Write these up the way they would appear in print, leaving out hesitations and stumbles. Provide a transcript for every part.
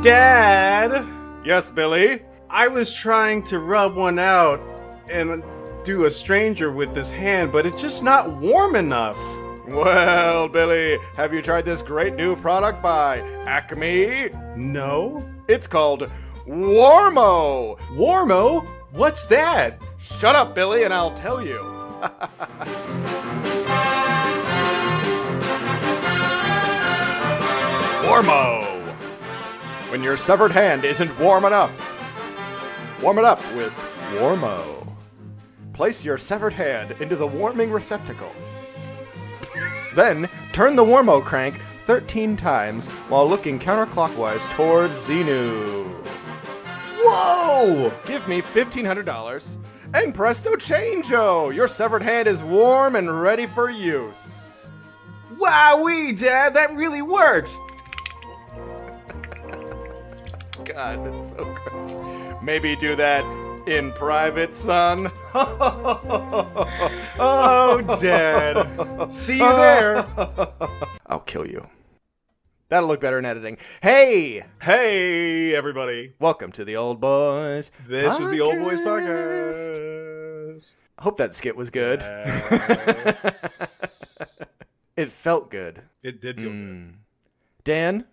Dad! Yes, Billy? I was trying to rub one out and do a stranger with this hand, but it's just not warm enough. Well, Billy, have you tried this great new product by Acme? No? It's called Warmo! Warmo? What's that? Shut up, Billy, and I'll tell you. Warmo! When your severed hand isn't warm enough, warm it up with Warmo. Place your severed hand into the warming receptacle. Then, turn the Warmo crank 13 times while looking counterclockwise towards Xenu. Whoa! Give me $1,500, and presto changeo! Your severed hand is warm and ready for use. Wowee, Dad, that really works! God, that's so gross. Maybe do that in private, son. Oh, Dad. See you there. I'll kill you. That'll look better in editing. Hey! Hey, everybody. Welcome to the Old Boys This Podcast. is the Old Boys Podcast. I hope that skit was good. Yes. It felt good. It did feel good. Dan,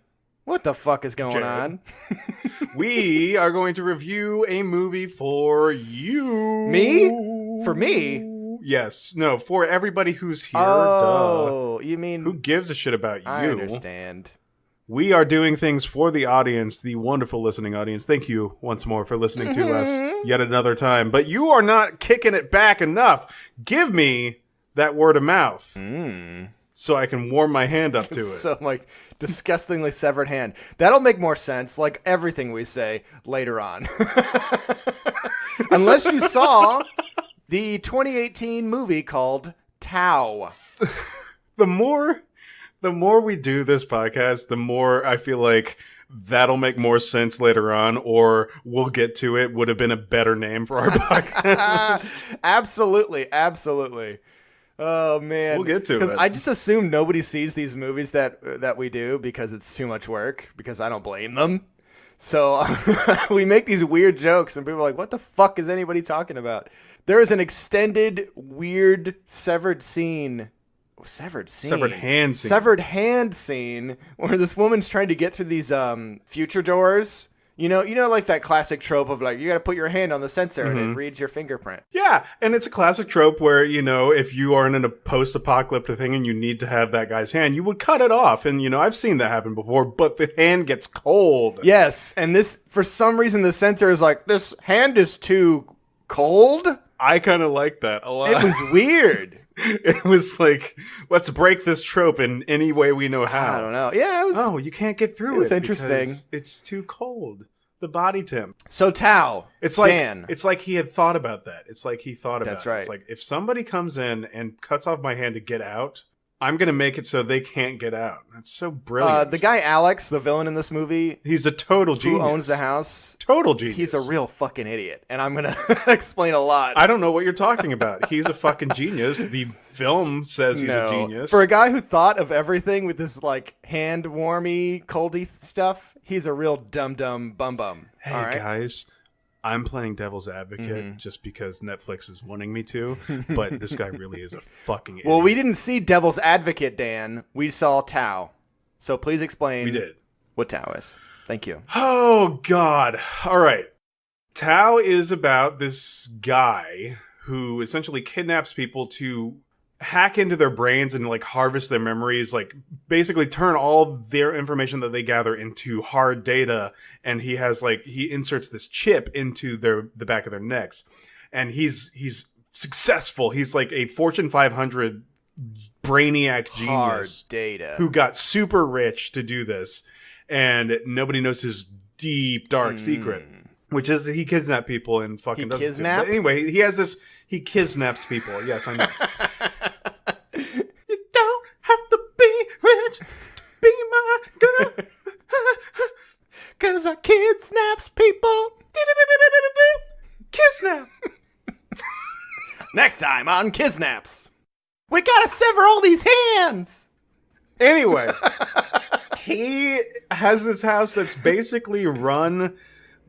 what the fuck is going Jared. on? We are going to review a movie for you. Me? For me? Yes. No, for everybody who's here. Oh, Duh. you mean... Who gives a shit about you? I understand. We are doing things for the audience, the wonderful listening audience. Thank you once more for listening to us yet another time. But you are not kicking it back enough. Give me that word of mouth so I can warm my hand up to it. So, like, disgustingly severed hand. That'll make more sense, like everything we say later on. Unless you saw the 2018 movie called Tao. The more we do this podcast, the more I feel like that'll make more sense later on, or we'll get to it would have been a better name for our podcast. Absolutely. Oh, man. We'll get to it. Because I just assume nobody sees these movies that we do because it's too much work, because I don't blame them. So we make these weird jokes, and people are like, what the fuck is anybody talking about? There is an extended, weird, severed hand scene where this woman's trying to get through these future doors. You know, like that classic trope of like, you got to put your hand on the sensor and it reads your fingerprint. Yeah, and it's a classic trope where, you know, if you are in a post-apocalyptic thing and you need to have that guy's hand, you would cut it off. And, you know, I've seen that happen before, but the hand gets cold. Yes, and this, for some reason, the sensor is like, this hand is too cold? I kind of like that a lot. It was weird. It was like, let's break this trope in any way we know how. I don't know. Yeah, it was... Oh, you can't get through it. It was interesting. Because it's too cold. The body temp. So Tao. It's like Dan. It's like he had thought about that. It's like he thought about That's it. right. It's like, if somebody comes in and cuts off my hand to get out, I'm going to make it so they can't get out. That's so brilliant. The guy Alex, the villain in this movie, he's a total genius. who owns the house, Total genius. he's a real fucking idiot. And I'm going to explain a lot. I don't know what you're talking about. He's a fucking genius. The film says he's a genius. For a guy who thought of everything with this like hand warmy, coldy stuff, he's a real dumb bum. Hey, all right? guys, I'm playing devil's advocate just because Netflix is wanting me to, but this guy really is a fucking idiot. Well, we didn't see Devil's Advocate, Dan. We saw Tao. So please explain We did. what Tao is. Thank you. Oh, God. All right. Tao is about this guy who essentially kidnaps people to hack into their brains and like harvest their memories, like basically turn all their information that they gather into hard data. And he has like, he inserts this chip into the back of their necks, and he's successful. He's like a Fortune 500 brainiac genius Hard data. who got super rich to do this, and nobody knows his deep dark secret, which is he kidnaps people and fucking does it. But anyway, he has this. He kidnaps people. Yes, I know. You don't have to be rich to be my girl. Cause I kidnaps people. Kiznap. Next time on Kiznaps. We gotta sever all these hands. Anyway, He has this house that's basically run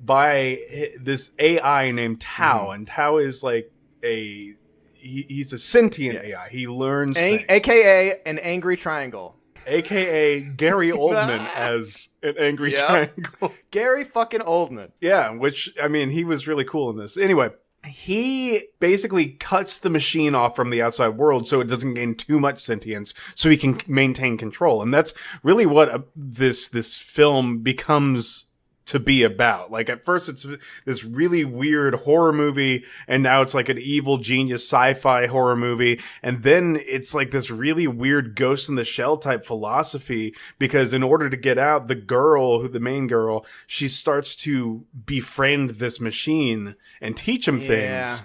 by this AI named Tao, and Tao is like he's a sentient AI. He learns things. AKA an angry triangle. AKA Gary Oldman as an angry triangle. Gary fucking Oldman. Yeah, which, I mean, he was really cool in this. Anyway, he basically cuts the machine off from the outside world so it doesn't gain too much sentience, so he can maintain control. And that's really what this film becomes to be about. Like, at first it's this really weird horror movie, and now it's like an evil genius sci-fi horror movie, and then it's like this really weird Ghost in the Shell type philosophy, because in order to get out, the main girl, she starts to befriend this machine and teach him things.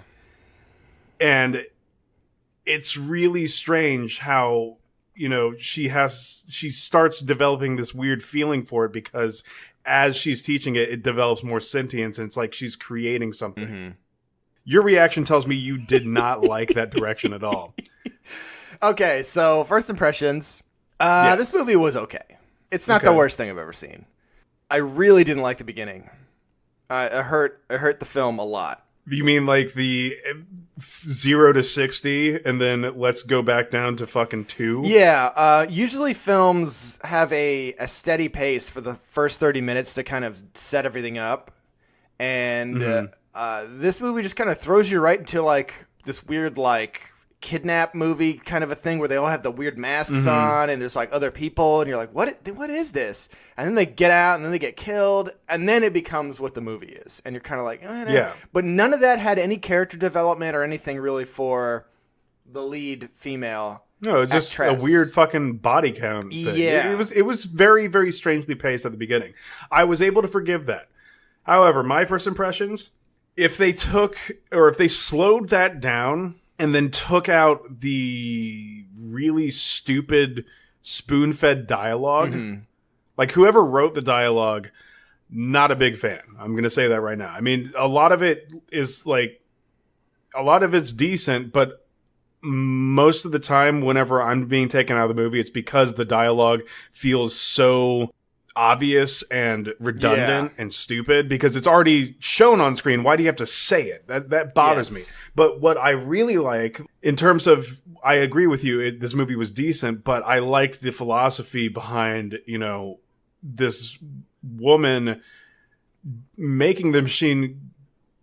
And it's really strange how, you know, she starts developing this weird feeling for it, because as she's teaching it, it develops more sentience, and it's like she's creating something. Mm-hmm. Your reaction tells me you did not like that direction at all. Okay, so first impressions. This movie was okay. It's not the worst thing I've ever seen. I really didn't like the beginning. It hurt the film a lot. You mean like the 0 to 60 and then let's go back down to fucking 2? Yeah, usually films have a steady pace for the first 30 minutes to kind of set everything up. And this movie just kind of throws you right into like this weird like kidnap movie kind of a thing where they all have the weird masks on and there's like other people and you're like, what is this? And then they get out and then they get killed and then it becomes what the movie is. And you're kind of like, yeah. But none of that had any character development or anything really for the lead female. No, just actress. A weird fucking body count thing. Yeah. It was very, very strangely paced at the beginning. I was able to forgive that. However, my first impressions, if they slowed that down and then took out the really stupid spoon-fed dialogue. Like, whoever wrote the dialogue, not a big fan. I'm going to say that right now. I mean, a lot of it's decent, but most of the time, whenever I'm being taken out of the movie, it's because the dialogue feels so obvious and redundant and stupid, because it's already shown on screen. Why do you have to say it? That bothers me. But what I really like, in terms of, I agree with you, this movie was decent, but I liked the philosophy behind, you know, this woman making the machine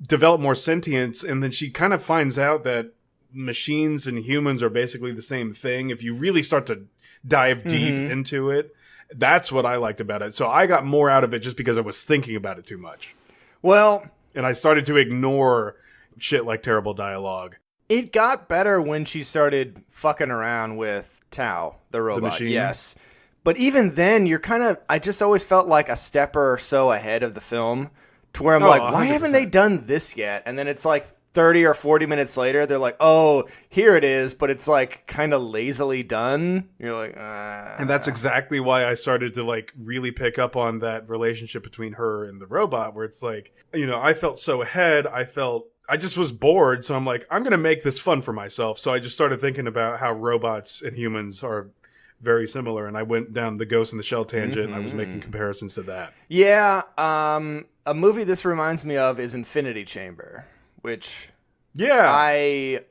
develop more sentience, and then she kind of finds out that machines and humans are basically the same thing. If you really start to dive deep into it, that's what I liked about it. So I got more out of it just because I was thinking about it too much. Well, and I started to ignore shit like terrible dialogue. It got better when she started fucking around with Tao, the robot. The machine? Yes. But even then, I just always felt like a step or so ahead of the film, to where I'm like, why 100%. haven't they done this yet? And then it's like 30 or 40 minutes later, they're like, oh, here it is, but it's like kind of lazily done. You're like, And that's exactly why I started to like really pick up on that relationship between her and the robot, where it's like, you know, I felt so ahead. I just was bored. So I'm like, I'm going to make this fun for myself. So I just started thinking about how robots and humans are very similar. And I went down the Ghost in the Shell tangent and I was making comparisons to that. Yeah. A movie this reminds me of is Infinity Chamber, which I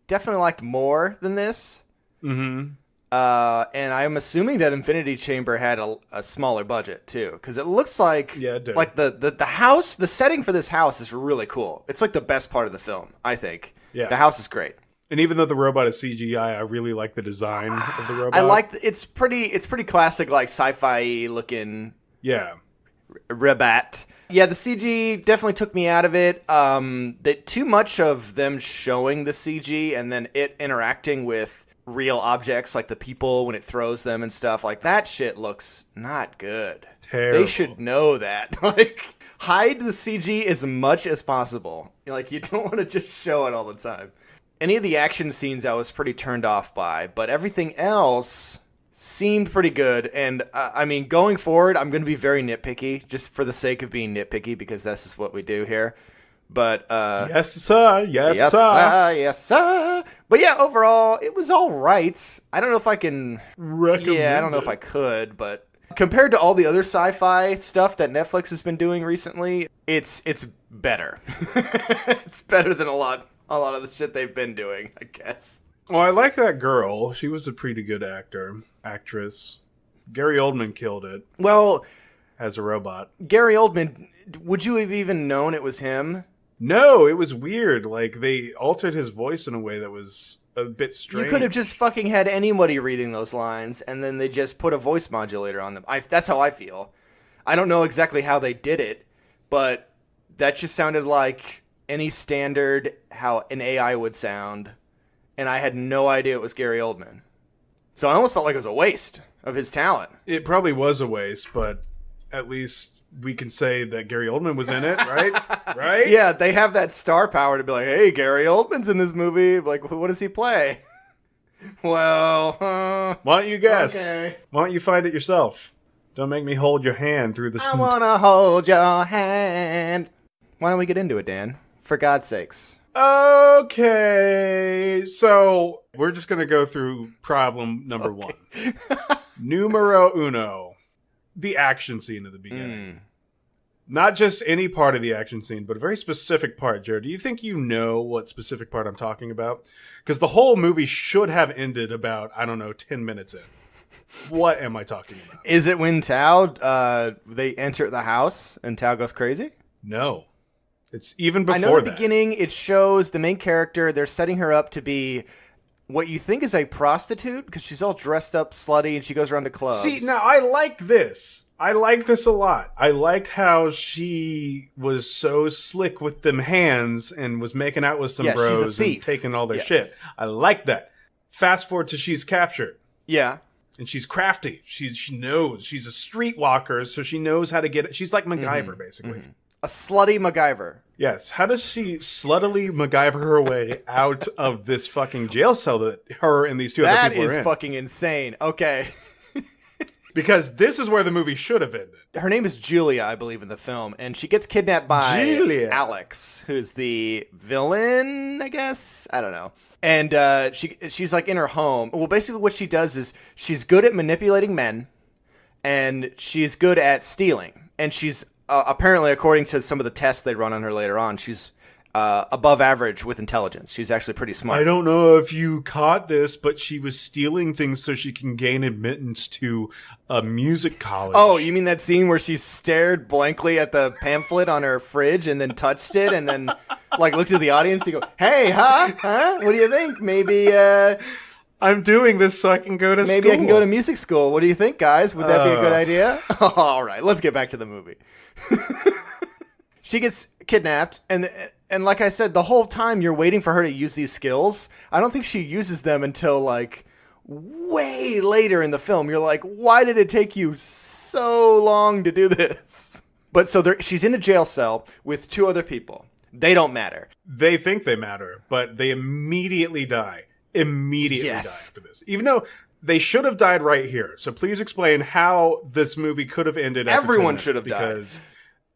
definitely liked more than this. And I'm assuming that Infinity Chamber had a smaller budget too, because it looks like like the house, the setting for this house is really cool. It's like the best part of the film, I think. Yeah, the house is great. And even though the robot is CGI, I really like the design of the robot. I like it's pretty classic, like sci-fi looking. Yeah. Robot. Yeah, the CG definitely took me out of it. Too much of them showing the CG and then it interacting with real objects, like the people when it throws them and stuff, like that shit looks not good. Terrible. They should know that. Like, hide the CG as much as possible. Like, you don't want to just show it all the time. Any of the action scenes I was pretty turned off by, but everything else seemed pretty good. And I mean, going forward, I'm going to be very nitpicky, just for the sake of being nitpicky, because this is what we do here. But yes, sir. Yes, sir. Yes, sir. But yeah, overall, it was all right. I don't know if I can recommend. Yeah, I don't know if I could, but Compared to all the other sci-fi stuff that Netflix has been doing recently, it's better. It's better than a lot of the shit they've been doing, I guess. Well, I like that girl. She was a pretty good actress. Gary Oldman killed it. Well, as a robot. Gary Oldman, would you have even known it was him? No, it was weird. Like, they altered his voice in a way that was a bit strange. You could have just fucking had anybody reading those lines, and then they just put a voice modulator on them. That's how I feel. I don't know exactly how they did it, but that just sounded like any standard how an AI would sound, and I had no idea it was Gary Oldman. So I almost felt like it was a waste of his talent. It probably was a waste, but at least we can say that Gary Oldman was in it, right? Right? Yeah, they have that star power to be like, hey, Gary Oldman's in this movie. Like, what does he play? Well, why don't you guess? Okay. Why don't you find it yourself? Don't make me hold your hand through this. I want to hold your hand. Why don't we get into it, Dan? For God's sakes. Okay, so we're just going to go through problem number one. Numero uno. The action scene at the beginning. Not just any part of the action scene, but a very specific part, Jared. Do you think you know what specific part I'm talking about? Because the whole movie should have ended about, 10 minutes in. What am I talking about? Is it when Tao, they enter the house and Tao goes crazy? No. It's even before that. I know at the beginning it shows the main character, they're setting her up to be what you think is a prostitute because she's all dressed up slutty and she goes around to clubs. See, now I liked this. I liked this a lot. I liked how she was so slick with them hands and was making out with some bros and taking all their shit. I like that. Fast forward to she's captured. Yeah. And she's crafty. She knows. She's a streetwalker, so she knows how to get it. She's like MacGyver, basically. Mm-hmm. A slutty MacGyver. Yes. How does she sluttily MacGyver her way out of this fucking jail cell that her and these two other people are in? That is fucking insane. Okay. Because this is where the movie should have ended. Her name is Julia, I believe, in the film, and she gets kidnapped by Alex, who's the villain, I guess? I don't know. And she's like in her home. Well, basically what she does is she's good at manipulating men, and she's good at stealing. And she's apparently, according to some of the tests they run on her later on, she's above average with intelligence. She's actually pretty smart. I don't know if you caught this, but she was stealing things so she can gain admittance to a music college. Oh, you mean that scene where she stared blankly at the pamphlet on her fridge and then touched it and then like looked at the audience and go, hey, huh? What do you think? Maybe I'm doing this so I can go to school. Maybe I can go to music school. What do you think, guys? Would that be a good idea? All right, let's get back to the movie. She gets kidnapped, and like I said, the whole time you're waiting for her to use these skills. I don't think she uses them until like way later in the film. You're like, why did it take you so long to do this? But so she's in a jail cell with two other people. They don't matter. They think they matter, but they immediately die. Die after this. Even though they should have died right here. So please explain how this movie could have ended. Everyone should have died. Because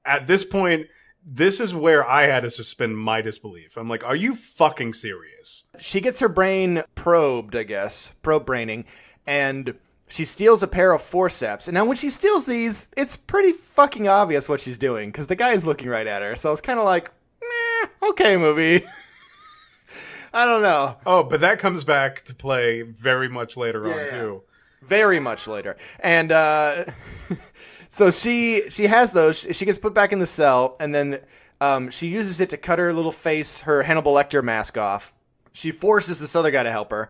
at this point, this is where I had to suspend my disbelief. I'm like, are you fucking serious? She gets her brain probed, I guess. Probe braining. And she steals a pair of forceps. And now when she steals these, it's pretty fucking obvious what she's doing. Because the guy is looking right at her. So it's kind of like, okay, movie. I don't know. Oh, but that comes back to play very much later on, too. Very much later. And so she has those. She gets put back in the cell, and then she uses it to cut her little face, her Hannibal Lecter mask off. She forces this other guy to help her.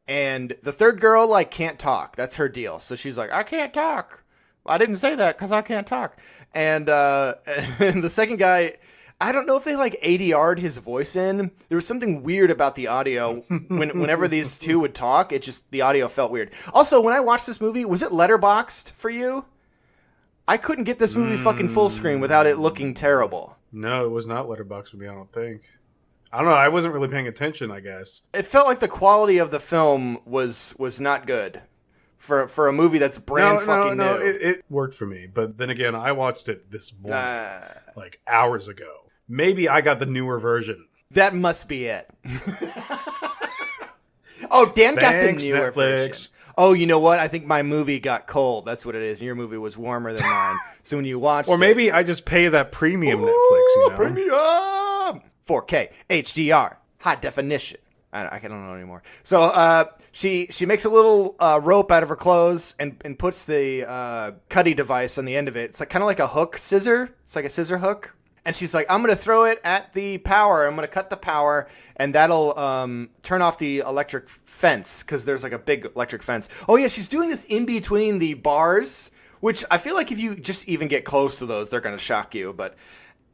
And the third girl, like, can't talk. That's her deal. So she's like, I can't talk. I didn't say that because I can't talk. And the second guy, I don't know if they, like, ADR'd his voice in. There was something weird about the audio. Whenever these two would talk, the audio felt weird. Also, when I watched this movie, was it letterboxed for you? I couldn't get this movie fucking full screen without it looking terrible. No, it was not letterboxed for me, I don't think. I don't know. I wasn't really paying attention, I guess. It felt like the quality of the film was not good for a movie that's brand fucking new. No, it worked for me. But then again, I watched it this morning, like hours ago. Maybe I got the newer version. That must be it. Oh, Dan got the newer Netflix. version. oh, you know what? I think my movie got cold. That's what it is. Your movie was warmer than mine. So when you watched Or maybe I just pay that premium Netflix, you know? Premium! 4K, HDR, high definition. I don't know anymore. So she makes a little rope out of her clothes and puts the cutty device on the end of it. It's like kind of like a hook scissor. It's like a scissor hook. And she's like, I'm going to throw it at the power. I'm going to cut the power, and that'll turn off the electric fence, because there's like a big electric fence. Oh, yeah, she's doing this in between the bars, which I feel like if you just even get close to those, they're going to shock you. But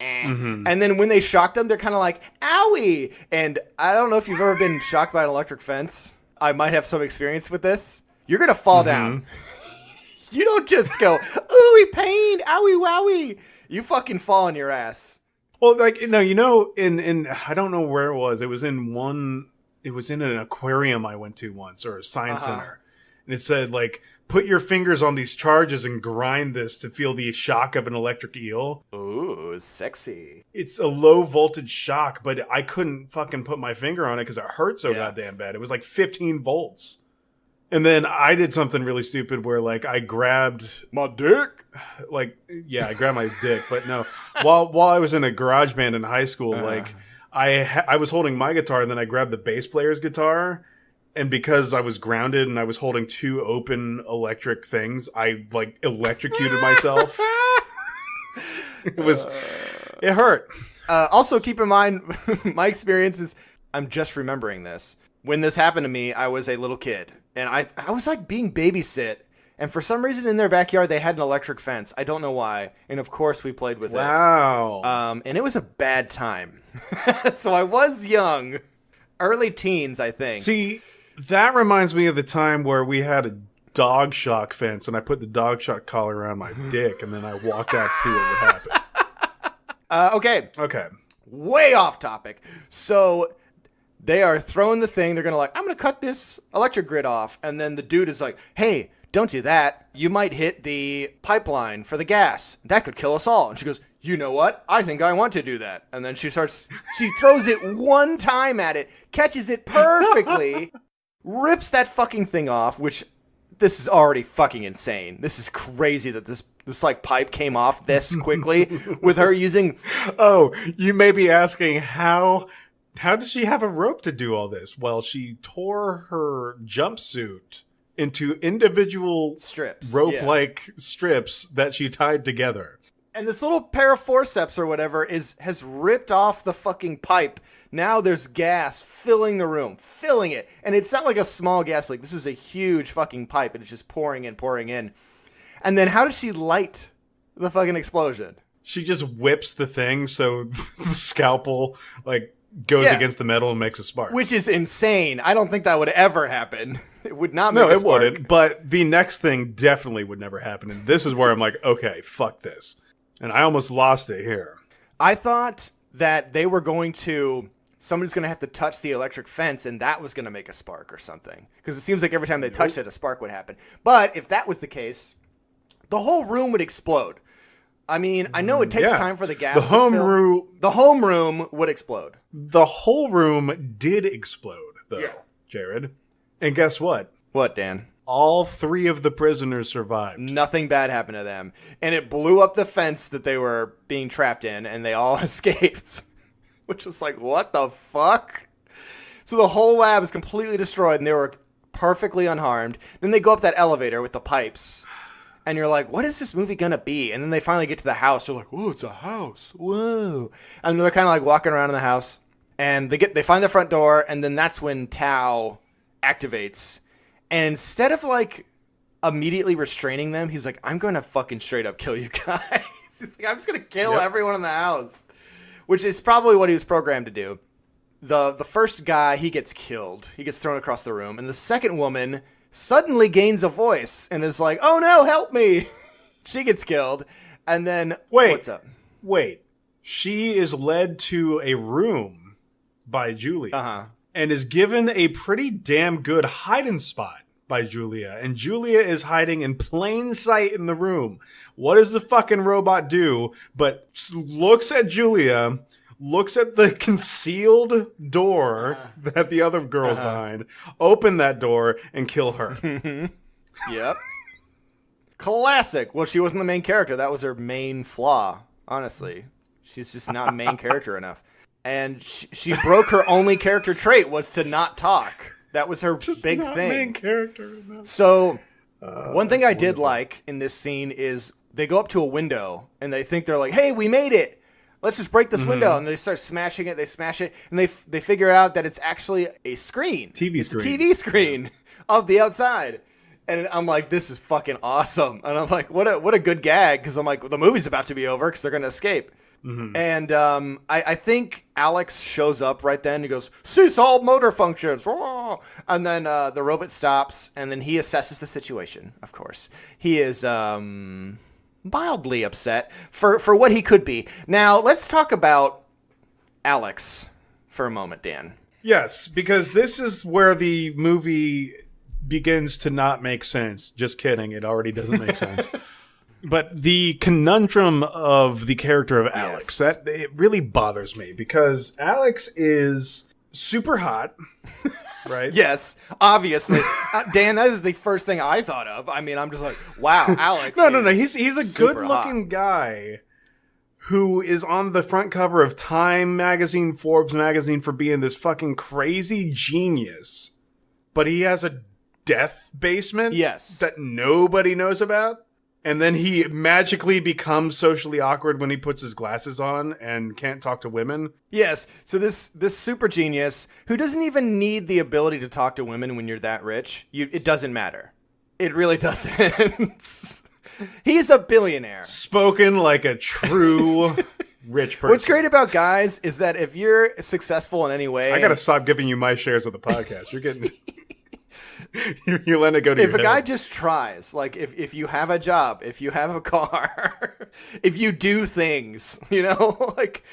And then when they shock them, they're kind of like, owie! And I don't know if you've ever been shocked by an electric fence. I might have some experience with this. You're going to fall down. You don't just go, ooey, pain, owie, wowie. You fucking fall on your ass. Well, like, no, you know, in I don't know where it was. It was in an aquarium I went to once, or a science center. And it said, like, put your fingers on these charges and grind this to feel the shock of an electric eel. Ooh, sexy. It's a low voltage shock, but I couldn't fucking put my finger on it because it hurt so goddamn bad. It was like 15 volts. And then I did something really stupid where, like, I grabbed my dick. Like, yeah, I grabbed my dick, but no. While I was in a garage band in high school, like, I was holding my guitar, and then I grabbed the bass player's guitar. And because I was grounded and I was holding two open electric things, I, like, electrocuted myself. It hurt. Also, keep in mind, my experience is, I'm just remembering this. When this happened to me, I was a little kid. And I was, like, being babysit. And for some reason in their backyard, they had an electric fence. I don't know why. And, of course, we played with it. Wow. And it was a bad time. So I was young. Early teens, I think. See, that reminds me of the time where we had a dog shock fence, and I put the dog shock collar around my dick, and then I walked out to see what would happen. Okay. Way off topic. So they are throwing the thing. They're I'm going to cut this electric grid off. And then the dude is like, hey, don't do that. You might hit the pipeline for the gas. That could kill us all. And she goes, you know what? I think I want to do that. And then she throws it one time at it, catches it perfectly, rips that fucking thing off, which this is already fucking insane. This is crazy that this like pipe came off this quickly with her using... Oh, you may be asking how does she have a rope to do all this? Well, she tore her jumpsuit into individual strips, rope-like strips that she tied together. And this little pair of forceps or whatever has ripped off the fucking pipe. Now there's gas filling the room, filling it. And it's not like a small gas leak. This is a huge fucking pipe, and it's just pouring in. And then how does she light the fucking explosion? She just whips the thing so the scalpel, like, goes against the metal and makes a spark. Which is insane. I don't think that would ever happen. It would not make a spark. No, it wouldn't. But the next thing definitely would never happen. And this is where I'm like, okay, fuck this. And I almost lost it here. I thought that they were somebody's going to have to touch the electric fence, and that was going to make a spark or something. Because it seems like every time they touched it, a spark would happen. But if that was the case, the whole room would explode. I mean, I know it takes time for the gas to fill. The home room would explode. The whole room did explode, though, Jared. And guess what? What, Dan? All 3 of the prisoners survived. Nothing bad happened to them. And it blew up the fence that they were being trapped in, and they all escaped. Which is like, what the fuck? So the whole lab is completely destroyed, and they were perfectly unharmed. Then they go up that elevator with the pipes. And you're like, what is this movie gonna be? And then they finally get to the house. They're like, oh, it's a house. Whoa. And they're kind of like walking around in the house. And they find the front door, and then that's when Tao activates. And instead of, like, immediately restraining them, he's like, I'm going to fucking straight up kill you guys. He's like, I'm just going to kill everyone in the house. Which is probably what he was programmed to do. The first guy, he gets killed. He gets thrown across the room. And the second woman suddenly gains a voice and is like, oh no, help me. She gets killed. And then, what's up? Wait. She is led to a room by Julia. And is given a pretty damn good hiding spot by Julia. And Julia is hiding in plain sight in the room. What does the fucking robot do but looks at Julia, looks at the concealed door that the other girl's behind, open that door, and kill her. Yep. Classic. Well, she wasn't the main character. That was her main flaw, honestly. She's just not main character enough. And she broke her only character trait was to not talk. That was her Just big not thing. Main character enough. So, one thing I did wonderful. like in this scene is they go up to a window and they think they're like, hey, we made it. Let's just break this window. And they start smashing it. They smash it. And they figure out that it's actually a screen. TV screen. It's a TV screen of the outside. And I'm like, this is fucking awesome. And I'm like, what a good gag. Because I'm like, the movie's about to be over because they're going to escape. Mm-hmm. And I think Alex shows up right then. He goes, cease all motor functions. And then the robot stops. And then he assesses the situation, of course. He is mildly upset for what he could be. Now, let's talk about Alex for a moment, Dan. Yes, because this is where the movie begins to not make sense. Just kidding. It already doesn't make sense. But the conundrum of the character of Alex, that it really bothers me because Alex is super hot, right? Yes, obviously. Dan, that is the first thing I thought of. I mean, I'm just like, wow, Alex. No. He's a super good-looking guy who is on the front cover of Time magazine, Forbes magazine for being this fucking crazy genius. But he has a death basement that nobody knows about. And then he magically becomes socially awkward when he puts his glasses on and can't talk to women. Yes. So this super genius who doesn't even need the ability to talk to women when you're that rich, it doesn't matter. It really doesn't. He's a billionaire. Spoken like a true rich person. What's great about guys is that if you're successful in any way... I got to stop giving you my shares of the podcast. You're getting... You're letting it go to if your a guy head. just tries, like if you have a job, if you have a car, if you do things, you know, like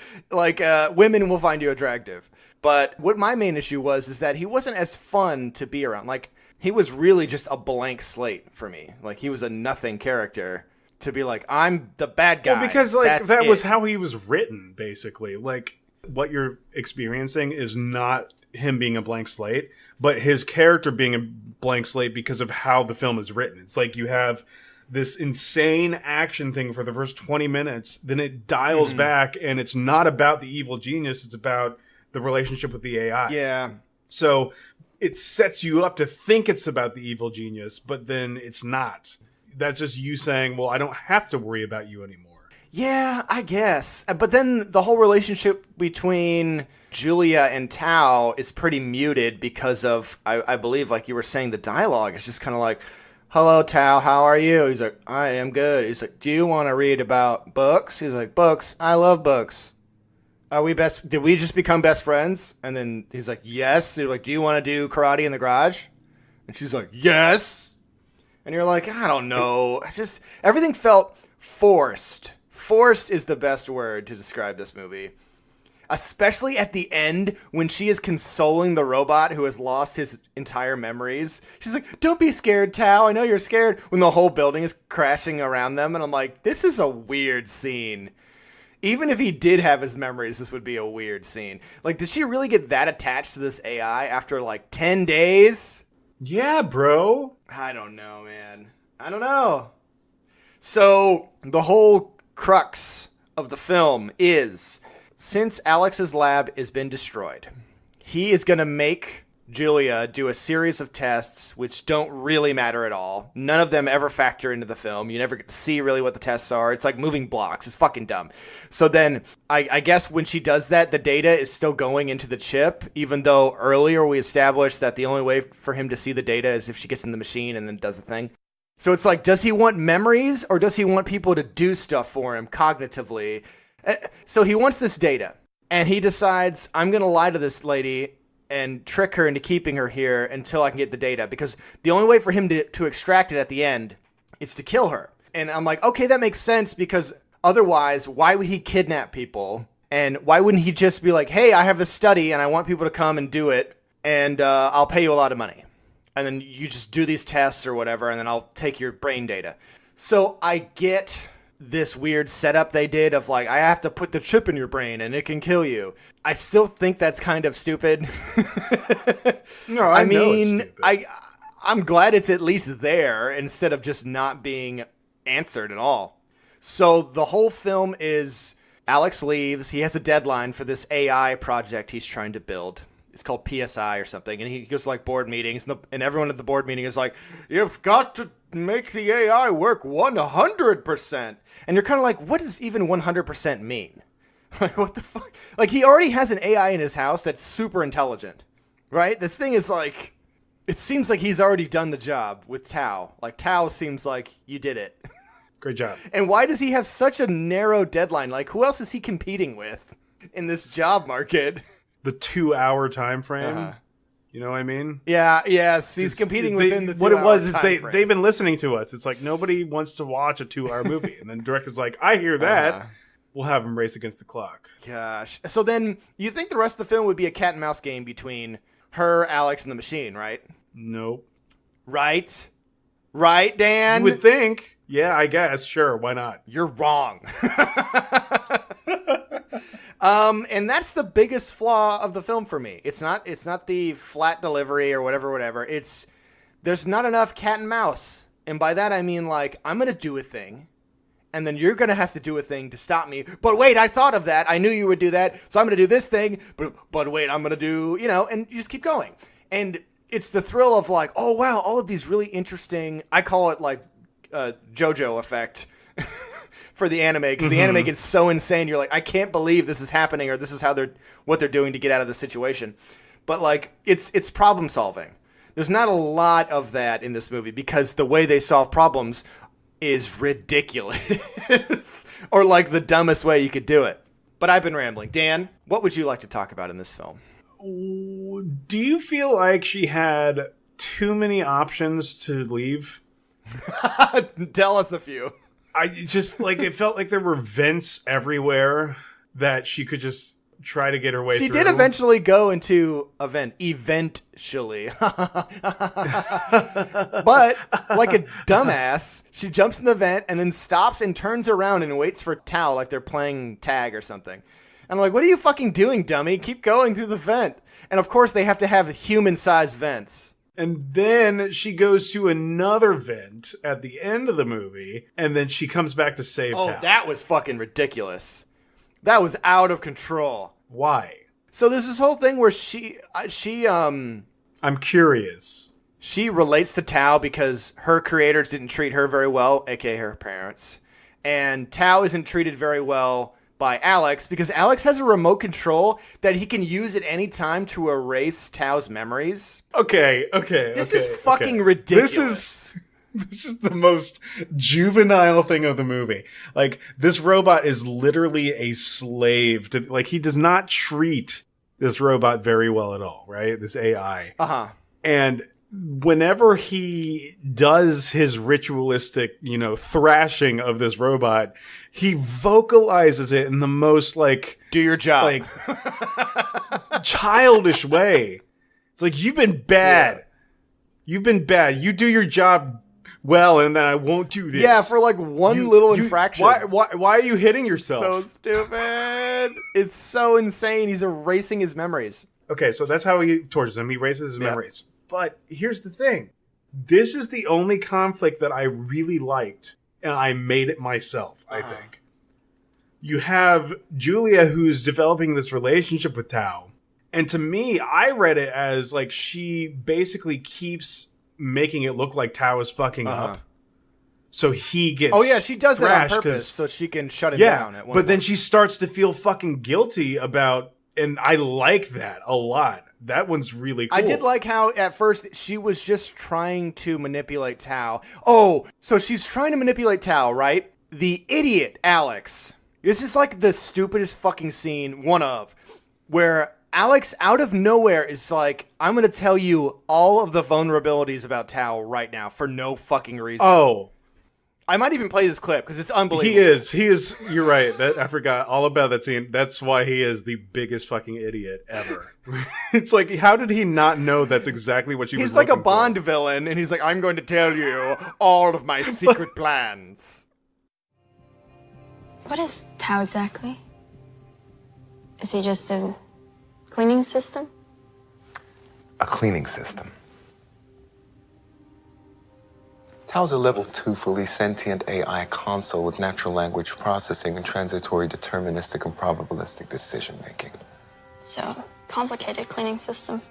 women will find you attractive. But what my main issue was is that he wasn't as fun to be around. Like he was really just a blank slate for me. Like he was a nothing character to be like, I'm the bad guy. Well, because like That's that it. was how he was written, basically. Like what you're experiencing is not him being a blank slate, but his character being a blank slate because of how the film is written. It's like you have this insane action thing for the first 20 minutes, then it dials back, and it's not about the evil genius, it's about the relationship with the AI. Yeah. So it sets you up to think it's about the evil genius, but then it's not. That's just you saying, well, I don't have to worry about you anymore. Yeah, I guess. But then the whole relationship between Julia and Tao is pretty muted because of, I believe, like you were saying, the dialogue. It's just kind of like, hello, Tao, how are you? He's like, I am good. He's like, do you want to read about books? He's like, books. I love books. Did we just become best friends? And then he's like, yes. He's like, do you want to do karate in the garage? And she's like, yes. And you're like, I don't know. It's just, everything felt forced. Forced is the best word to describe this movie. Especially at the end when she is consoling the robot who has lost his entire memories. She's like, don't be scared, Tao. I know you're scared. When the whole building is crashing around them. And I'm like, this is a weird scene. Even if he did have his memories, this would be a weird scene. Like, did she really get that attached to this AI after like 10 days? Yeah, bro. I don't know, man. I don't know. So the whole crux of the film is, since Alex's lab has been destroyed, he is going to make Julia do a series of tests which don't really matter at all. None of them ever factor into the film. You never get to see really what the tests are. It's like moving blocks. It's fucking dumb. So then I guess when she does that, the data is still going into the chip, even though earlier we established that the only way for him to see the data is if she gets in the machine and then does the thing. So it's like, does he want memories or does he want people to do stuff for him cognitively? So he wants this data and he decides, I'm going to lie to this lady and trick her into keeping her here until I can get the data, because the only way for him to extract it at the end is to kill her. And I'm like, okay, that makes sense, because otherwise, why would he kidnap people? And why wouldn't he just be like, hey, I have this study and I want people to come and do it, and I'll pay you a lot of money. And then you just do these tests or whatever, and then I'll take your brain data. So I get this weird setup they did of like, I have to put the chip in your brain and it can kill you. I still think that's kind of stupid. No, I know it's mean, stupid. I'm glad it's at least there instead of just not being answered at all. So the whole film is Alex leaves. He has a deadline for this AI project he's trying to build. It's called PSI or something. And he goes to like board meetings and everyone at the board meeting is like, you've got to make the AI work 100%. And you're kind of like, what does even 100% mean? Like, what the fuck? Like, he already has an AI in his house that's super intelligent, right? This thing is like, it seems like he's already done the job with Tao. Like, Tao seems like you did it. Great job. And why does he have such a narrow deadline? Like, who else is he competing with in this job market? The 2-hour time frame. You know what I mean? Yeah, yes. He's competing within the 2 hour What it was is time frame. they've been listening to us. It's like nobody wants to watch a 2-hour movie. And then the director's like, I hear that. We'll have him race against the clock. Gosh. So then you think the rest of the film would be a cat and mouse game between her, Alex, and the machine, right? Nope. Right? Right, Dan? You would think. Yeah, I guess. Sure. Why not? You're wrong. And that's the biggest flaw of the film for me. It's not the flat delivery or whatever. There's not enough cat and mouse. And by that I mean like, I'm going to do a thing and then you're going to have to do a thing to stop me. But wait, I thought of that. I knew you would do that. So I'm going to do this thing, but wait, I'm going to do, and you just keep going. And it's the thrill of like, oh wow, all of these really interesting, I call it like JoJo effect. For the anime, because the anime gets so insane, you're like, I can't believe this is happening, or this is what they're doing to get out of the situation. But like, it's problem solving. There's not a lot of that in this movie because the way they solve problems is ridiculous, or like the dumbest way you could do it. But I've been rambling. Dan, what would you like to talk about in this film? Do you feel like she had too many options to leave? Tell us a few. I just like it felt like there were vents everywhere that she could just try to get her way through. She did eventually go into a vent, eventually. But like a dumbass, she jumps in the vent and then stops and turns around and waits for Tao like they're playing tag or something. And I'm like, what are you fucking doing, dummy? Keep going through the vent. And of course they have to have human-sized vents. And then she goes to another vent at the end of the movie, and then she comes back to save Tao. Oh, that was fucking ridiculous. That was out of control. Why? So there's this whole thing where I'm curious. She relates to Tao because her creators didn't treat her very well, aka her parents. And Tao isn't treated very well by Alex because Alex has a remote control that he can use at any time to erase Tao's memories. Okay. This is fucking ridiculous. This is the most juvenile thing of the movie. Like, this robot is literally a slave to, like, he does not treat this robot very well at all, right? This AI. And whenever he does his ritualistic, thrashing of this robot, he vocalizes it in the most, like, do your job, like, childish way. It's like, you've been bad. Yeah. You've been bad. You do your job well, and then I won't do this. Yeah, for like one little infraction. Why are you hitting yourself? So stupid. It's so insane. He's erasing his memories. Okay, so that's how he tortures him. He erases his memories. But here's the thing. This is the only conflict that I really liked, and I made it myself, I think. You have Julia, who's developing this relationship with Tao. And to me, I read it as, like, she basically keeps making it look like Tao is fucking up. So he gets she does that on purpose so she can shut him down at one point. Then she starts to feel fucking guilty about, and I like that a lot. That one's really cool. I did like how at first she was just trying to manipulate Tao. Oh, so she's trying to manipulate Tao, right? The idiot Alex. This is like the stupidest fucking scene, where Alex out of nowhere is like, I'm going to tell you all of the vulnerabilities about Tao right now for no fucking reason. Oh. I might even play this clip because it's unbelievable. He is. You're right. I forgot all about that scene. That's why he is the biggest fucking idiot ever. It's like, how did he not know that's exactly what she was looking for? He's like a Bond villain, and he's like, I'm going to tell you all of my secret plans. What is Tao exactly? Is he just a cleaning system? A cleaning system. Tao's a level 2 fully sentient AI console with natural language processing and transitory deterministic and probabilistic decision making. So, complicated cleaning system.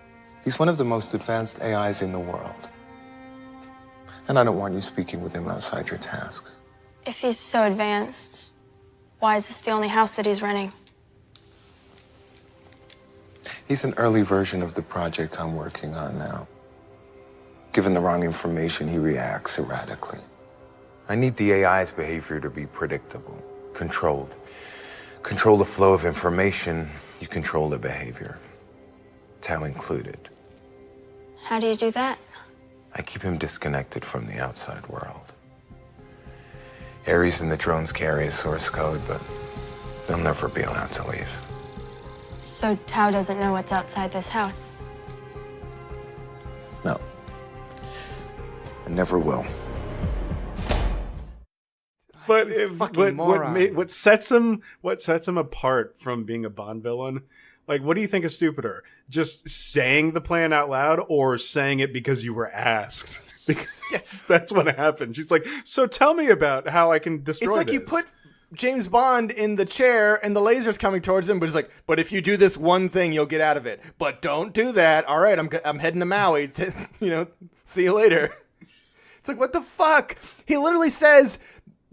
He's one of the most advanced AIs in the world. And I don't want you speaking with him outside your tasks. If he's so advanced, why is this the only house that he's renting? He's an early version of the project I'm working on now. Given the wrong information, he reacts erratically. I need the AI's behavior to be predictable, controlled. Control the flow of information, you control the behavior. Tao included. How do you do that? I keep him disconnected from the outside world. Ares and the drones carry his source code, but they'll never be allowed to leave. So Tao doesn't know what's outside this house? No. I never will. But moron. what sets him apart from being a Bond villain? Like, what do you think is stupider? Just saying the plan out loud or saying it because you were asked? Because yes, that's what happened. She's like, so tell me about how I can destroy It's like this. you put James Bond in the chair and the laser's coming towards him, but he's like, but if you do this one thing, you'll get out of it. But don't do that. All right, I'm heading to Maui. See you later. It's like, what the fuck? He literally says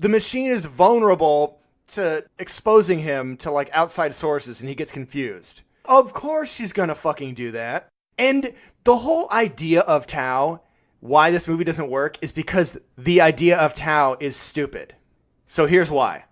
the machine is vulnerable to exposing him to like outside sources, and he gets confused. Of course she's gonna fucking do that. And the whole idea of Tao, why this movie doesn't work, is because the idea of Tao is stupid. So here's why.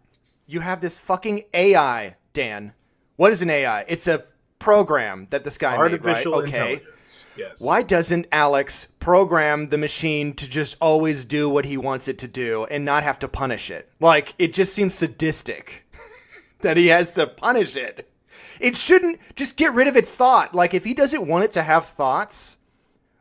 You have this fucking AI, Dan. What is an AI? It's a program that this guy Artificial made, right? Okay. intelligence. Yes. Why doesn't Alex program the machine to just always do what he wants it to do and not have to punish it? Like, it just seems sadistic that he has to punish it. It shouldn't just get rid of its thought. Like, if he doesn't want it to have thoughts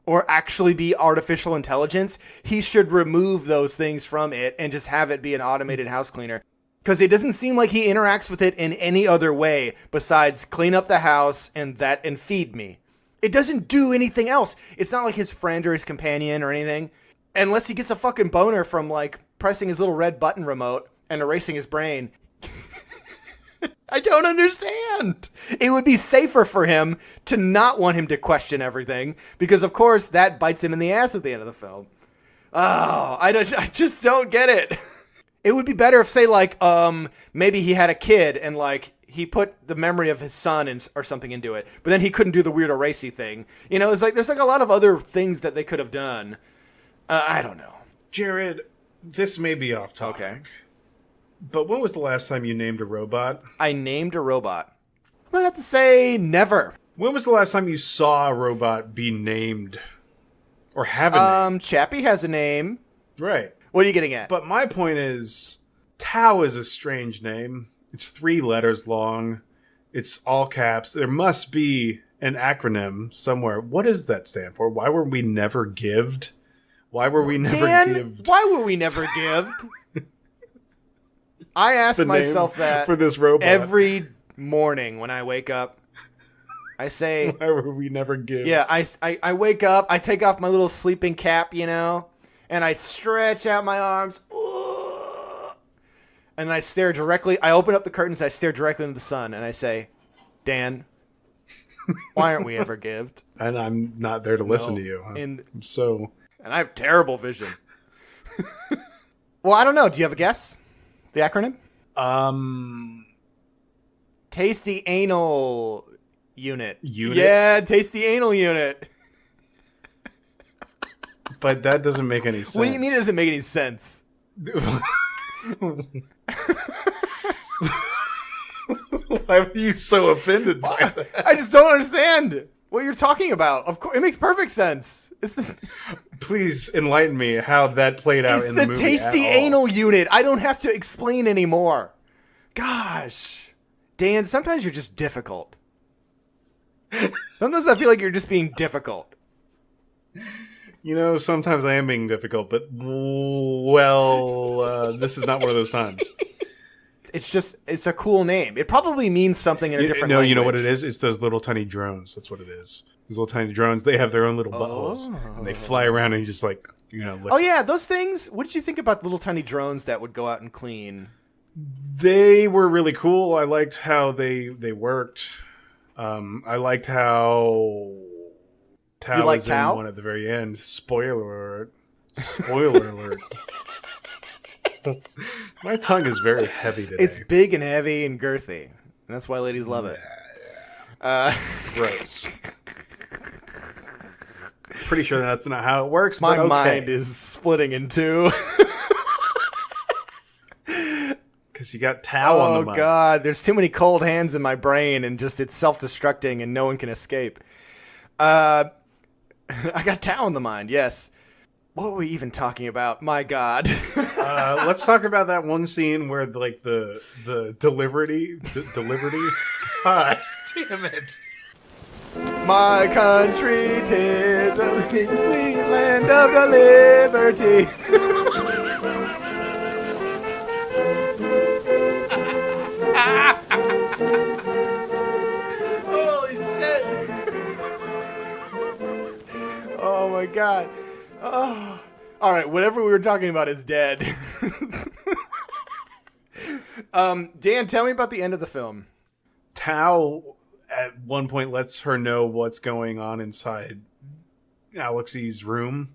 or actually be artificial intelligence, he should remove those things from it and just have it be an automated house cleaner. Because it doesn't seem like he interacts with it in any other way besides clean up the house and feed me. It doesn't do anything else. It's not like his friend or his companion or anything. Unless he gets a fucking boner from, like, pressing his little red button remote and erasing his brain. I don't understand. It would be safer for him to not want him to question everything. Because, of course, that bites him in the ass at the end of the film. Oh, I just don't get it. It would be better if, say, like, maybe he had a kid and, like, he put the memory of his son or something into it, but then he couldn't do the weird erasy thing. You know, it's like there's like a lot of other things that they could have done. I don't know. Jared, this may be off topic. Okay. But when was the last time you named a robot? I named a robot. I'm gonna have to say never. When was the last time you saw a robot be named or have a name? Chappie has a name. Right. What are you getting at? But my point is, Tao is a strange name. It's 3 letters long. It's all caps. There must be an acronym somewhere. What does that stand for? Why were we never gived? Why were we never gived? Why were we never gived? I ask the myself name that for this robot every morning when I wake up. I say, why were we never gived? Yeah, I wake up, I take off my little sleeping cap, you know, and I stretch out my arms. And I stare directly, I open up the curtains, I stare directly into the sun, and I say, Dan, why aren't we ever gived? And I'm not there to listen to you. And And I have terrible vision. Well, I don't know. Do you have a guess? The acronym? Tasty Anal Unit. Unit? Yeah, Tasty Anal Unit. But that doesn't make any sense. What do you mean it doesn't make any sense? Why were you so offended by that? I just don't understand what you're talking about. Of course, it makes perfect sense. Please enlighten me how that played out in the movie. It's the Tasty Anal Unit. I don't have to explain anymore. Gosh. Dan, sometimes you're just difficult. Sometimes I feel like you're just being difficult. You know, sometimes I am being difficult, but, this is not one of those times. it's a cool name. It probably means something in a different No, language. you know what it is? It's those little tiny drones. That's what it is. These little tiny drones, they have their own little buttholes. And they fly around and you just like, listen. Oh yeah, those things. What did you think about little tiny drones that would go out and clean? They were really cool. I liked how they worked. I liked how Tao was in one at the very end. Spoiler alert. Spoiler alert. My tongue is very heavy today. It's big and heavy and girthy. And that's why ladies love it. Gross. Pretty sure that's not how it works. My but okay. mind is splitting in two. Because you got Tao on the mind. Oh God, there's too many cold hands in my brain, and just it's self-destructing, and no one can escape. I got Tao on the mind. Yes. What were we even talking about? My God. Let's talk about that one scene where like the delivery. God damn it. My country, 'tis a sweet land of the liberty. Holy shit. Oh my God. Oh. All right, whatever we were talking about is dead. Dan, tell me about the end of the film. Tao at one point lets her know what's going on inside Alexei's room.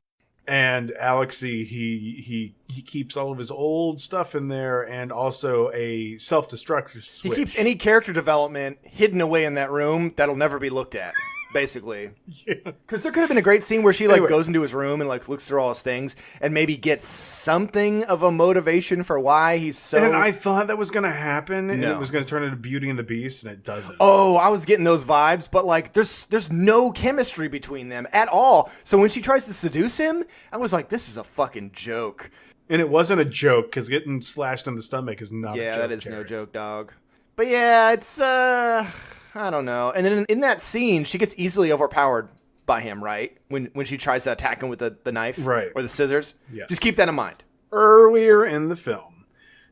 And Alexei, he keeps all of his old stuff in there and also a self-destruct switch. He keeps any character development hidden away in that room that'll never be looked at, basically. Yeah. Because there could have been a great scene where she goes into his room and like looks through all his things and maybe gets something of a motivation for why he's so... And I thought that was going to happen. And No. it was going to turn into Beauty and the Beast, and it doesn't. Oh, I was getting those vibes, but like there's no chemistry between them at all. So when she tries to seduce him, I was like, this is a fucking joke. And it wasn't a joke, because getting slashed in the stomach is not a joke. Yeah, that is no Jared. joke, dog. But yeah, it's I don't know. And then in that scene, she gets easily overpowered by him, right? When she tries to attack him with the knife, Right. or the scissors. Yes. Just keep that in mind. Earlier in the film,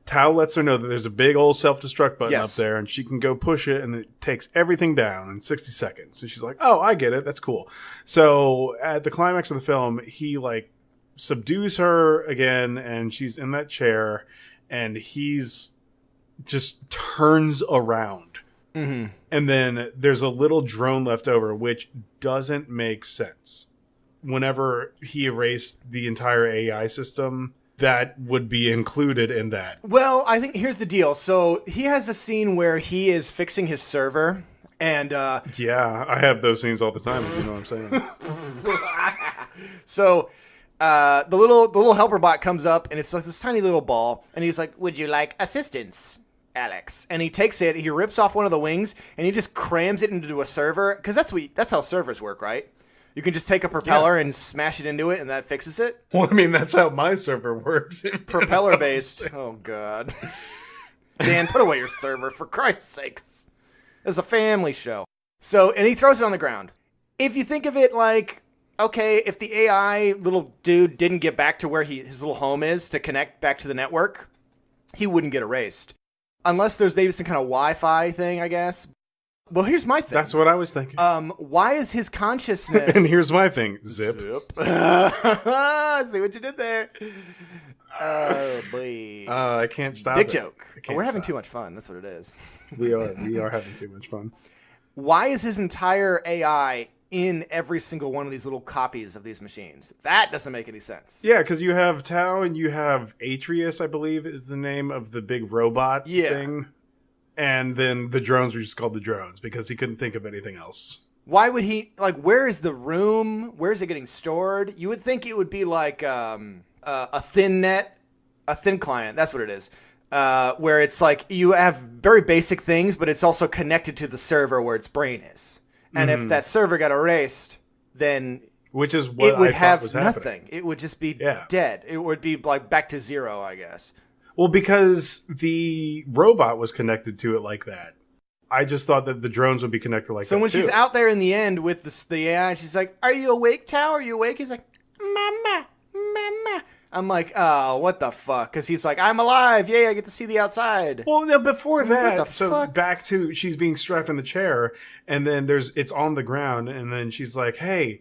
Tao lets her know that there's a big old self-destruct button Yes. up there, and she can go push it, and it takes everything down in 60 seconds. And she's like, oh, I get it. That's cool. So at the climax of the film, he like subdues her again, and she's in that chair, and he's just turns around. Mm-hmm. And then there's a little drone left over, which doesn't make sense. Whenever he erased the entire AI system, that would be included in that. Well, I think here's the deal. So he has a scene where he is fixing his server, and Yeah, I have those scenes all the time, if you know what I'm saying. so the little helper bot comes up, and it's like this tiny little ball, and he's like, "Would you like assistance, Alex?" And he takes it, he rips off one of the wings, and he just crams it into a server, because that's how servers work, right? You can just take a propeller and smash it into it, and that fixes it. Well, I mean, that's how my server works. Propeller based. Oh God. Dan, put away your server, for Christ's sakes. It's a family show. So, and he throws it on the ground. If you think of it like, okay, if the AI little dude didn't get back to where his little home is to connect back to the network, he wouldn't get erased. Unless there's maybe some kind of Wi-Fi thing, I guess. Well, here's my thing. That's what I was thinking. Why is his consciousness... And here's my thing. Zip. See what you did there. Oh, boy. I can't stop Dick it. joke. I can't We're having stop. too much fun. That's what it is. We are having too much fun. Why is his entire AI in every single one of these little copies of these machines? That doesn't make any sense. Yeah, because you have Tao and you have Atreus, I believe is the name of the big robot thing. And then the drones were just called the drones because he couldn't think of anything else. Why would he, like, where is the room? Where is it getting stored? You would think it would be like a thin client. That's what it is. Where it's like you have very basic things, but it's also connected to the server where its brain is. And if that server got erased, then which is what it would I thought have was nothing. happening. It would just be dead. It would be like back to zero, I guess. Well, because the robot was connected to it like that. I just thought that the drones would be connected like that. So when too. she's out there in the end with the AI, she's like, "Are you awake, Tao? Are you awake?" He's like, "Mama, mama." I'm like, oh, what the fuck? Because he's like, I'm alive. Yay, I get to see the outside. Well, no, before What the that, so fuck? back to she's being strapped in the chair, and then it's on the ground, and then she's like, hey,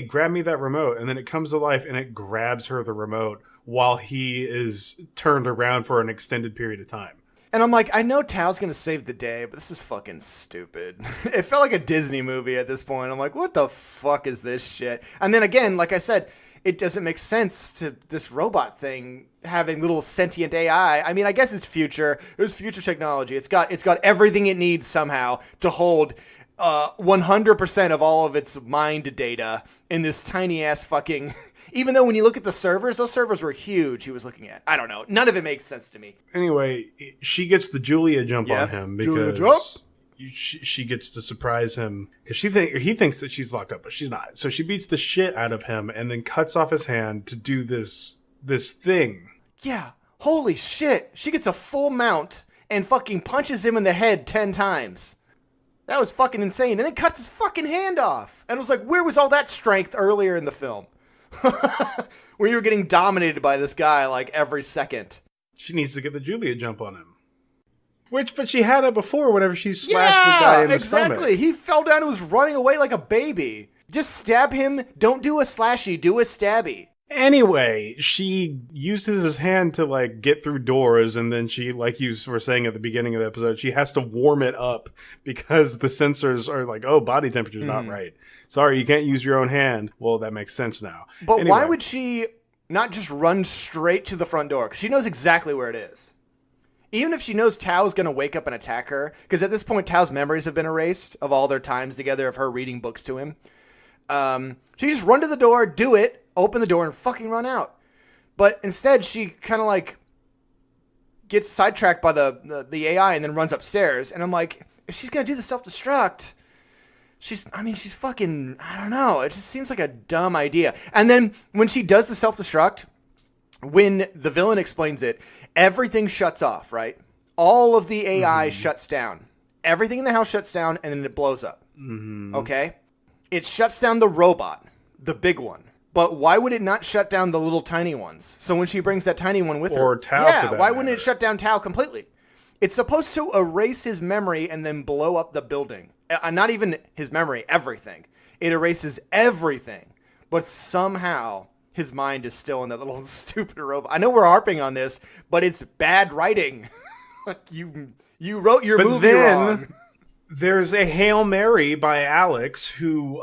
grab me that remote. And then it comes to life, and it grabs her the remote while he is turned around for an extended period of time. And I'm like, I know Tao's going to save the day, but this is fucking stupid. It felt like a Disney movie at this point. I'm like, what the fuck is this shit? And then again, like I said, it doesn't make sense to this robot thing having little sentient AI. I mean, I guess it's future. There's future technology. It's got everything it needs somehow to hold 100% of all of its mind data in this tiny ass fucking... Even though when you look at the servers, those servers were huge he was looking at. I don't know. None of it makes sense to me. Anyway, she gets the Julia jump on him because she gets to surprise him because he thinks that she's locked up, but she's not. So she beats the shit out of him and then cuts off his hand to do this thing. Yeah. Holy shit. She gets a full mount and fucking punches him in the head 10 times. That was fucking insane. And then cuts his fucking hand off. And I was like, where was all that strength earlier in the film? Where you were getting dominated by this guy like every second. She needs to get the Julia jump on him. But she had it before whenever she slashed the guy in the stomach. Exactly. He fell down and was running away like a baby. Just stab him. Don't do a slashy. Do a stabby. Anyway, she uses his hand to like get through doors, and then she, like you were saying at the beginning of the episode, she has to warm it up because the sensors are like, oh, body temperature's not right. Sorry, you can't use your own hand. Well, that makes sense now. But anyway. Why would she not just run straight to the front door? Because she knows exactly where it is. Even if she knows Tao's going to wake up and attack her, because at this point, Tao's memories have been erased of all their times together of her reading books to him. She just run to the door, do it, open the door, and fucking run out. But instead, she kind of like gets sidetracked by the AI and then runs upstairs. And I'm like, if she's going to do the self-destruct, she's fucking, I don't know. It just seems like a dumb idea. And then when she does the self-destruct, when the villain explains it, everything shuts off, right? All of the AI shuts down. Everything in the house shuts down, and then it blows up. Okay? It shuts down the robot, the big one. But why would it not shut down the little tiny ones? So when she brings that tiny one with her... Or Tao, yeah, to that why wouldn't matter. it shut down Tao completely? It's supposed to erase his memory and then blow up the building. Not even his memory, everything. It erases everything. But somehow his mind is still in that little stupid robot. I know we're harping on this, but it's bad writing. You wrote your movie wrong. There's a Hail Mary by Alex who,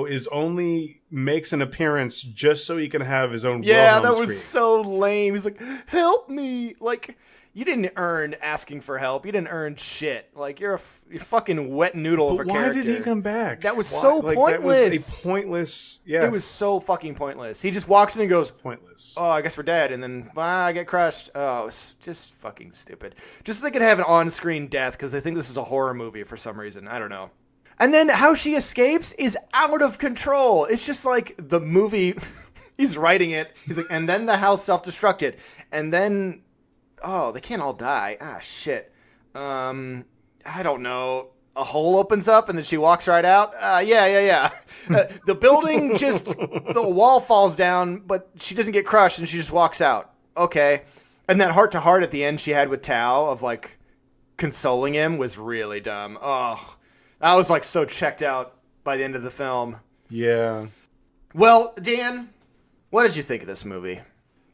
is only makes an appearance just so he can have his own Yeah, Wilhelm that scream. was so lame. He's like, help me. Like, you didn't earn asking for help. You didn't earn shit. Like, you're a fucking wet noodle of a But why character. did he come back? That was Why? so Like, pointless. That was a pointless... Yes. It was so fucking pointless. He just walks in and goes, pointless. oh, I guess we're dead. And then I get crushed. Oh, it's just fucking stupid. Just so they could have an on-screen death because they think this is a horror movie for some reason. I don't know. And then how she escapes is out of control. It's just like the movie... He's writing it. He's like, and then the house self-destructed. And then... Oh, they can't all die. Ah, shit. I don't know. A hole opens up and then she walks right out? Yeah. The building just... The wall falls down, but she doesn't get crushed and she just walks out. Okay. And that heart-to-heart at the end she had with Tao of, like, consoling him was really dumb. Oh, I was, like, so checked out by the end of the film. Yeah. Well, Dan, what did you think of this movie?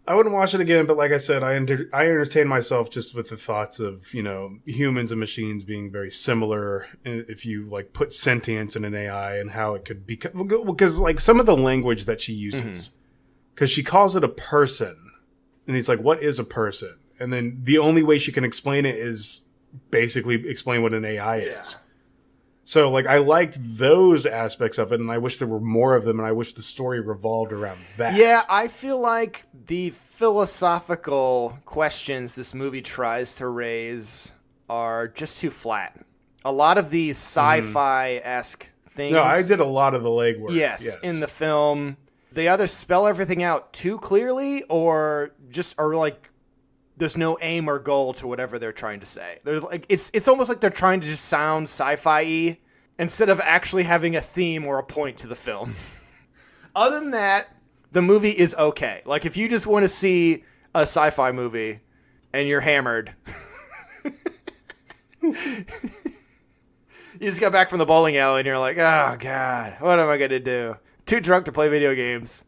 I wouldn't watch it again, but like I said, I entertain myself just with the thoughts of, humans and machines being very similar if you, like, put sentience in an AI and how it could become... Because, like, some of the language that she uses, because she calls it a person, and he's like, what is a person? And then the only way she can explain it is basically explain what an AI is. So, like, I liked those aspects of it, and I wish there were more of them, and I wish the story revolved around that. Yeah, I feel like the philosophical questions this movie tries to raise are just too flat. A lot of these sci-fi-esque things... No, I did a lot of the legwork. Yes, in the film. They either spell everything out too clearly, or just are like... There's no aim or goal to whatever they're trying to say. There's like it's almost like they're trying to just sound sci-fi-y instead of actually having a theme or a point to the film. Other than that, the movie is okay. Like, if you just want to see a sci-fi movie and you're hammered, you just got back from the bowling alley and you're like, oh, God, what am I going to do? Too drunk to play video games.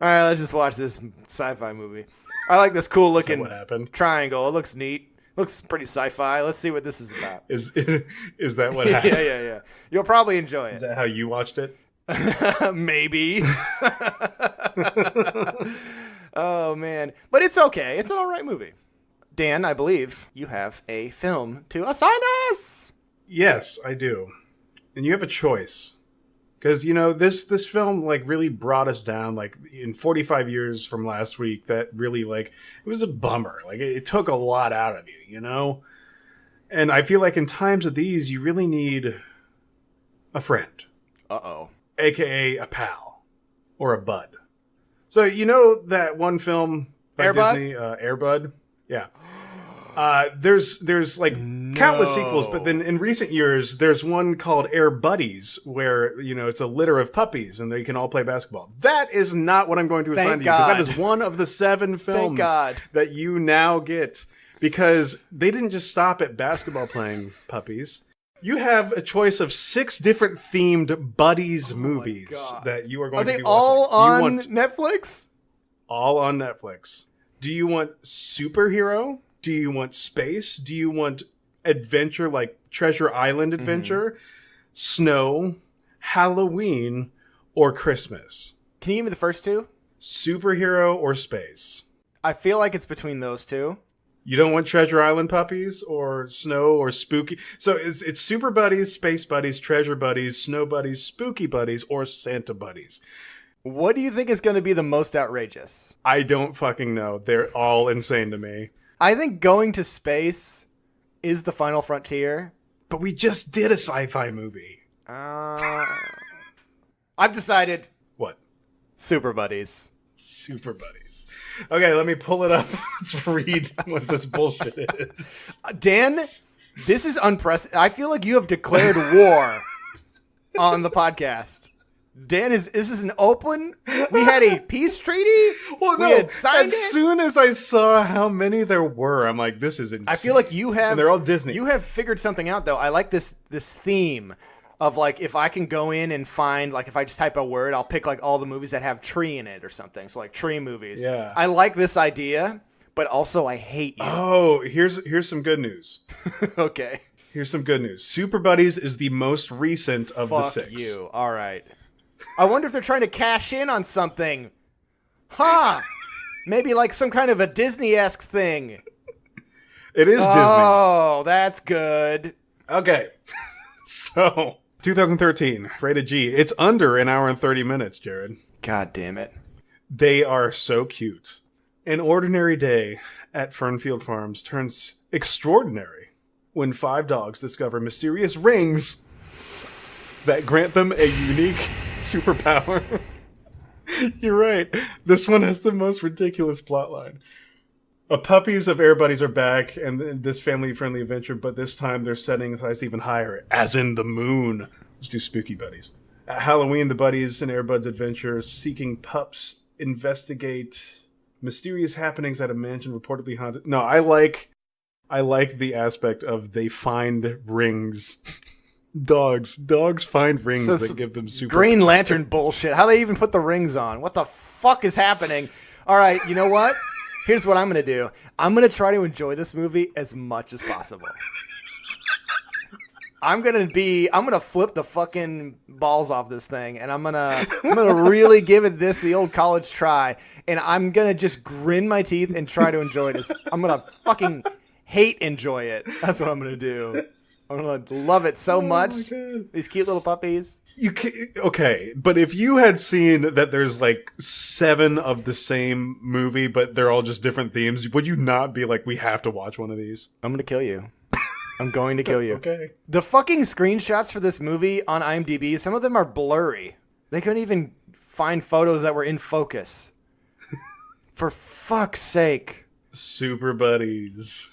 All right, let's just watch this sci-fi movie. I like this cool looking triangle. It looks neat. Looks pretty sci-fi. Let's see what this is about. Is that what happened? Yeah. You'll probably enjoy it. Is that how you watched it? Maybe. Oh, man. But it's okay. It's an all right movie. Dan, I believe you have a film to assign us. Yes, I do. And you have a choice. Because, this film, really brought us down, in 45 years from last week, that really, it was a bummer. It took a lot out of you, And I feel like in times of these, you really need a friend. Uh-oh. AKA a pal. Or a bud. So, that one film by Air Bud? Disney, Air Bud? Yeah. There's countless sequels, but then in recent years, there's one called Air Buddies, where, it's a litter of puppies and they can all play basketball. That is not what I'm going to assign to you, because that is one of the 7 films that you now get, because they didn't just stop at basketball playing puppies. You have a choice of 6 different themed buddies movies that you are going to be watching. Are they all on Netflix? All on Netflix. Do you want superhero? Do you want space? Do you want adventure like Treasure Island Adventure, snow, Halloween, or Christmas? Can you give me the first 2? Superhero or space? I feel like it's between those 2. You don't want Treasure Island puppies or snow or spooky? So it's super buddies, space buddies, treasure buddies, snow buddies, spooky buddies, or Santa buddies. What do you think is going to be the most outrageous? I don't fucking know. They're all insane to me. I think going to space is the final frontier. But we just did a sci-fi movie. I've decided. What? Super Buddies. Super Buddies. Okay, let me pull it up. Let's read what this bullshit is. Dan, this is unprecedented. I feel like you have declared war on the podcast. Dan, this is an open. We had a peace treaty. Well, we had signed as soon as I saw how many there were, I'm like, this is insane. I feel like you have. And they're all Disney. You have figured something out, though. I like this theme of if I can go in and find if I just type a word, I'll pick all the movies that have tree in it or something. So tree movies. Yeah. I like this idea, but also I hate you. Oh, here's some good news. Okay. Here's some good news. Super Buddies is the most recent of the 6. Fuck you. All right. I wonder if they're trying to cash in on something. Huh. Maybe some kind of a Disney-esque thing. It is Disney. Oh, that's good. Okay. So, 2013, rated G. It's under an hour and 30 minutes, Jared. God damn it. They are so cute. An ordinary day at Fernfield Farms turns extraordinary when 5 dogs discover mysterious rings that grant them a unique superpower. You're right. This one has the most ridiculous plotline. Puppies of Air Buddies are back, and this family-friendly adventure, but this time they're setting the size even higher, as in the moon. Let's do Spooky Buddies. At Halloween, the Buddies and Air Buds adventure, seeking pups, investigate mysterious happenings at a mansion reportedly haunted. No, I like the aspect of they find rings. Dogs find rings that give them super Green Lantern bullshit. How they even put the rings on? What the fuck is happening? All right, you know what? Here's what I'm going to do. I'm going to try to enjoy this movie as much as possible. I'm going to flip the fucking balls off this thing, and I'm going to really give it the old college try, and I'm going to just grin my teeth and try to enjoy this. I'm going to fucking hate enjoy it. That's what I'm going to do. I'm going to love it so much. These cute little puppies. Okay, but if you had seen that there's 7 of the same movie, but they're all just different themes, would you not be like, we have to watch one of these? I'm going to kill you. I'm going to kill you. Okay. The fucking screenshots for this movie on IMDb, some of them are blurry. They couldn't even find photos that were in focus. For fuck's sake. Super Buddies.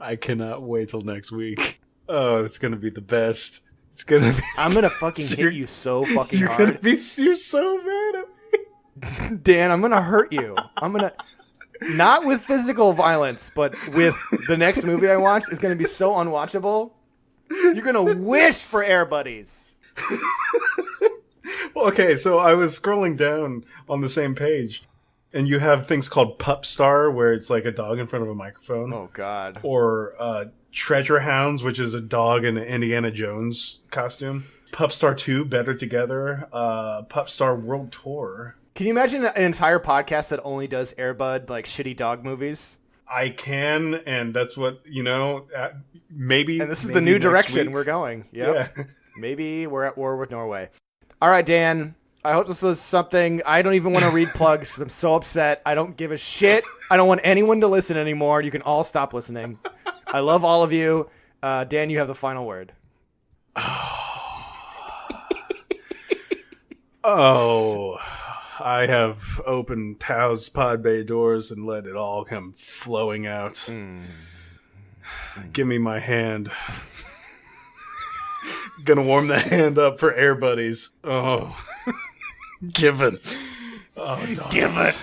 I cannot wait till next week. Oh, it's going to be the best. It's going to be... I'm going to fucking hit you so fucking hard. You're so mad at me. Dan, I'm gonna hurt you. I'm gonna not with physical violence, but with the next movie I watch is gonna be so unwatchable. You're gonna wish for Air Buddies. Well, okay, so I was scrolling down on the same page, and you have things called Pup Star, where it's like a dog in front of a microphone. Oh God. Or Treasure Hounds, which is a dog in an Indiana Jones costume. Pup Star 2, Better Together. Pup Star World Tour. Can you imagine an entire podcast that only does Air Bud, like shitty dog movies? I can, and that's what, maybe. And this is maybe the new next direction week. we're going. Yep. Yeah. Maybe we're at war with Norway. All right, Dan. I hope this was something. I don't even want to read plugs 'cause I'm so upset. I don't give a shit. I don't want anyone to listen anymore. You can all stop listening. I love all of you. Dan, you have the final word. Oh, I have opened Tao's pod bay doors and let it all come flowing out. Give me my hand. Gonna warm that hand up for Air Buddies. Oh, give it. Oh, Give it.